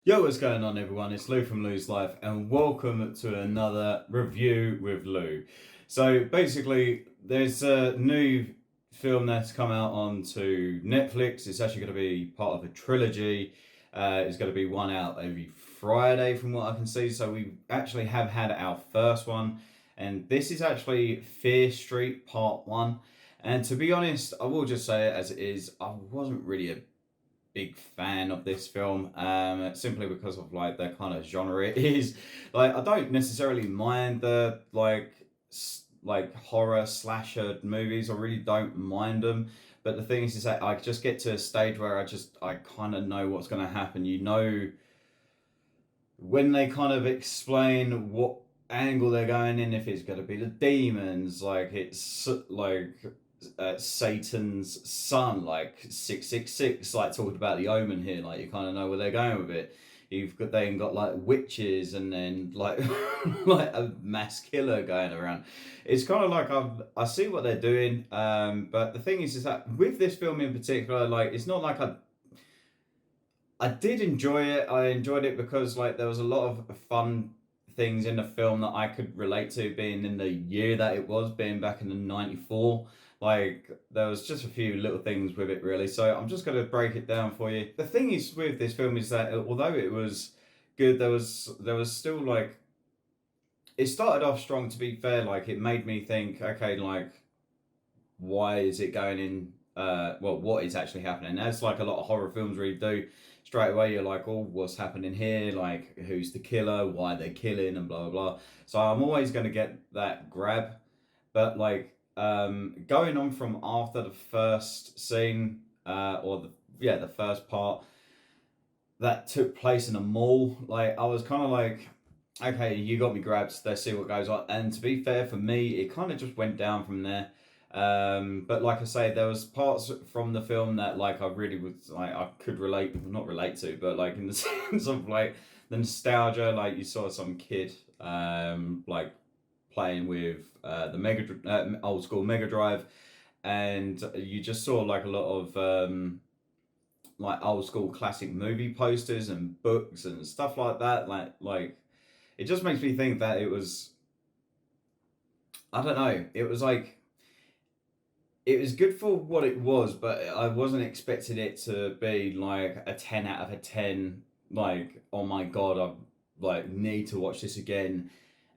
Yo, what's going on, everyone? It's Lou from Lou's Life, and welcome to another review with Lou. So, basically, there's a new film that's come out onto Netflix. It's actually going to be part of a trilogy. It's going to be one out every Friday, from what I can see. So, we actually have had our first one, and this is actually Fear Street Part 1. And to be honest, I will just say it as it is, I wasn't really a big fan of this film, simply because of like the kind of genre it is. Like, I don't necessarily mind the like horror slasher movies. I really don't mind them. But the thing is that I just get to a stage where I kind of know what's going to happen. You know, when they kind of explain what angle they're going in, if it's going to be the demons, like it's like Satan's son, like 666, like talking about the Omen here, like you kind of know where they're going with it. You've got then got like witches and then like like a mass killer going around. It's kind of like I see what they're doing, but the thing is that with this film in particular, like it's not like I did enjoy it. I enjoyed it because like there was a lot of fun things in the film that I could relate to, being in the year that it was, being back in the '94. Like there was just a few little things with it really. So I'm just gonna break it down for you. The thing is with this film is that although it was good, there was still like it started off strong. To be fair, like it made me think, okay, like why is it going in well, what is actually happening. As like a lot of horror films really do, straight away you're like, oh, what's happening here, like who's the killer, why they're killing, and blah blah blah. So I'm always going to get that grab. But like going on from after the first scene, or the first part that took place in a mall, like I was kind of like, okay, you got me grabbed, let's see what goes on. And to be fair, for me, it kind of just went down from there. But like I say, there was parts from the film that like I really was like I could relate, not relate to, but like in the sense of like the nostalgia, like you saw some kid like playing with the old school Mega Drive, and you just saw like a lot of like old school classic movie posters and books and stuff like that. Like it just makes me think that it was, I don't know, it was like it was good for what it was, but I wasn't expecting it to be like a 10 out of a 10. Like, oh my god, I like need to watch this again.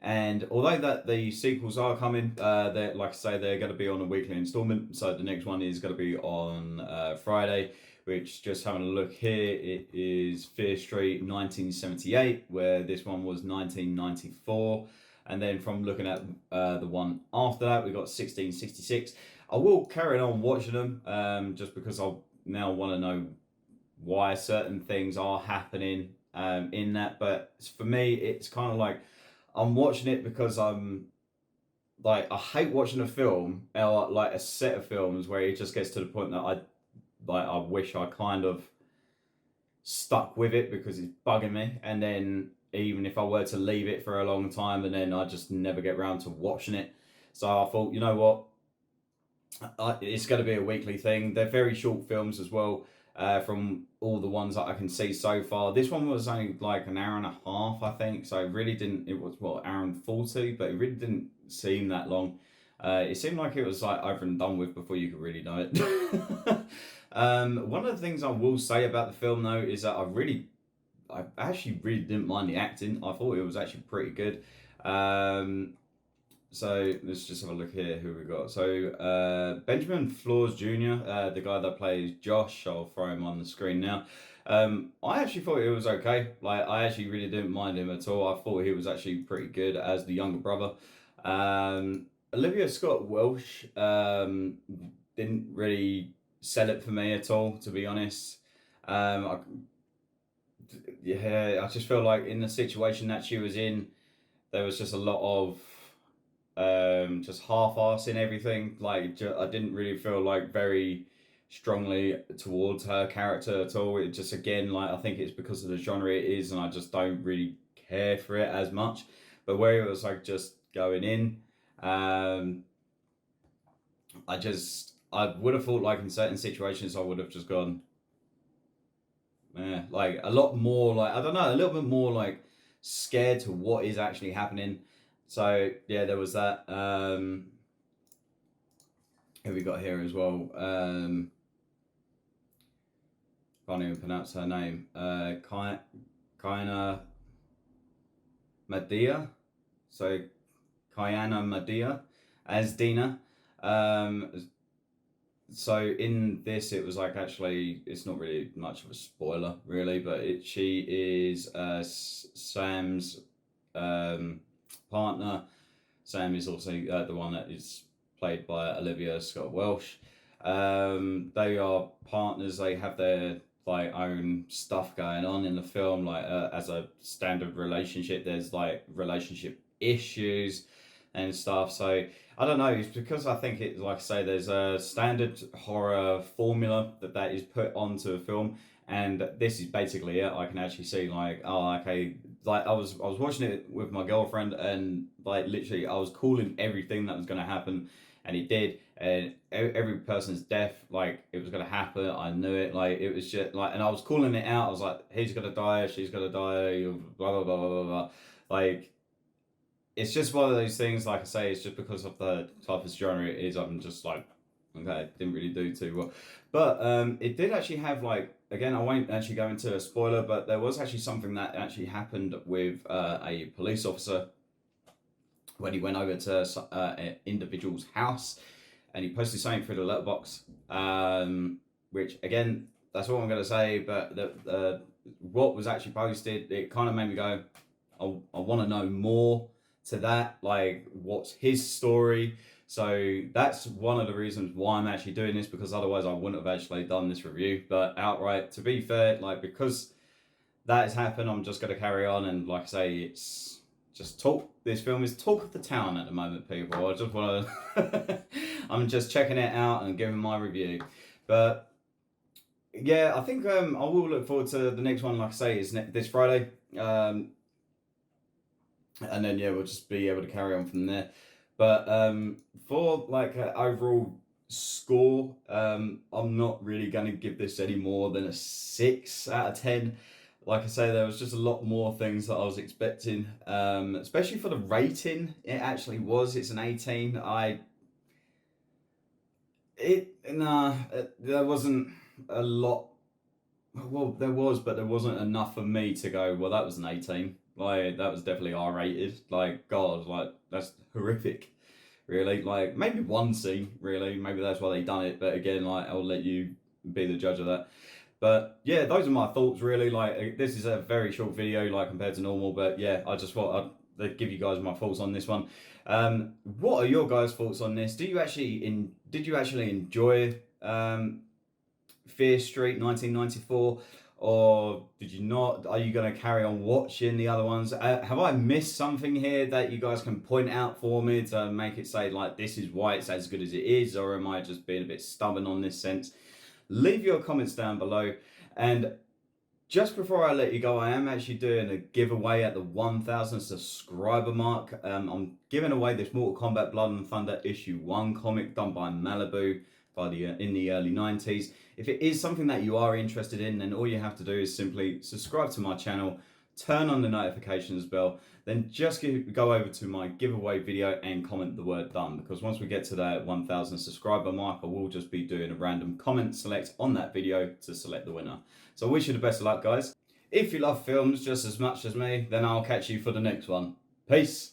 And although that the sequels are coming, they're like I say, they're going to be on a weekly installment. So the next one is going to be on Friday. Which, just having a look here, it is Fear Street 1978, where this one was 1994. And then from looking at the one after that, we got 1666. I will carry on watching them, just because I now want to know why certain things are happening in that. But for me, it's kind of like I'm watching it because I'm like I hate watching a film or like a set of films where it just gets to the point that I wish I kind of stuck with it because it's bugging me, and then even if I were to leave it for a long time and then I just never get around to watching it. So I thought, you know what, it's going to be a weekly thing. They're very short films as well. From all the ones that I can see so far, this one was only like an hour and a half, I think. So it really didn't. It was what, hour and 40, but it really didn't seem that long. It seemed like it was like over and done with before you could really know it. One of the things I will say about the film though is that I actually really didn't mind the acting. I thought it was actually pretty good. So let's just have a look here who we got. So Benjamin Flores Jr., the guy that plays Josh, I'll throw him on the screen now. I actually thought it was okay. Like I actually really didn't mind him at all. I thought he was actually pretty good as the younger brother. Olivia Scott Welsh didn't really sell it for me at all, to be honest. I, yeah, I just feel like in the situation that she was in, there was just a lot of just half-assing everything. Like I didn't really feel like very strongly towards her character at all. It just, again, like I think it's because of the genre it is, and I just don't really care for it as much. But where it was like just going in, um, I would have thought like in certain situations I would have just gone, yeah, like a lot more, like, I don't know, a little bit more like scared to what is actually happening. So yeah, there was that. Who we got here as well? Can't even pronounce her name. Kaina Madia. So Kayana Madia as Dina. Um, so in this, it was like, actually, it's not really much of a spoiler, really, but she is Sam's partner. Sam is also the one that is played by Olivia Scott Welsh. They are partners. They have their like own stuff going on in the film. Like as a standard relationship, there's like relationship issues and stuff. So I don't know. It's because I think it's like I say, there's a standard horror formula that is put onto a film, and this is basically it. I can actually see like, oh, okay, like I was watching it with my girlfriend, and like literally I was calling everything that was going to happen, and it did. And every person's death, like it was going to happen. I knew it. Like it was just like, and I was calling it out. I was like, he's going to die, she's going to die, blah blah blah blah blah blah. Like it's just one of those things. Like I say, it's just because of the type of genre it is. I'm just like, okay, it didn't really do too well. But it did actually have, like, again, I won't actually go into a spoiler, but there was actually something that actually happened with a police officer when he went over to an individual's house, and he posted something through the letterbox, which again, that's all I'm going to say. But what was actually posted, it kind of made me go, I want to know more to that, like what's his story. So that's one of the reasons why I'm actually doing this, because otherwise I wouldn't have actually done this review. But outright, to be fair, like because that has happened, I'm just going to carry on. And like I say, it's just talk. This film is talk of the town at the moment, people. I just want to. I'm just checking it out and giving my review. But yeah, I think I will look forward to the next one. Like I say, is this Friday. And then yeah, we'll just be able to carry on from there. But for like an overall score, I'm not really going to give this any more than a 6 out of 10. Like I say, there was just a lot more things that I was expecting, especially for the rating. It actually was. It's an 18. There wasn't a lot. Well, there was, but there wasn't enough for me to go, well, that was an 18. Like, that was definitely R rated. Like, God, like, that's horrific, really. Like, maybe one scene, really. Maybe that's why they done it. But again, like, I'll let you be the judge of that. But yeah, those are my thoughts, really. Like, this is a very short video, like, compared to normal. But yeah, I just thought I'd give you guys my thoughts on this one. What are your guys' thoughts on this? Did you actually enjoy Fear Street 1994, or did you not? Are you going to carry on watching the other ones? Have I missed something here that you guys can point out for me to make it say, like, this is why it's as good as it is, or am I just being a bit stubborn on this sense? Leave your comments down below. And just before I let you go, I am actually doing a giveaway at the 1,000 subscriber mark. I'm giving away this Mortal Kombat Blood and Thunder issue 1 comic done by Malibu in the early 90s. If it is something that you are interested in, then all you have to do is simply subscribe to my channel, turn on the notifications bell, then just go over to my giveaway video and comment the word done, because once we get to that 1,000 subscriber mark, I will just be doing a random comment select on that video to select the winner. So I wish you the best of luck, guys. If you love films just as much as me, then I'll catch you for the next one. Peace.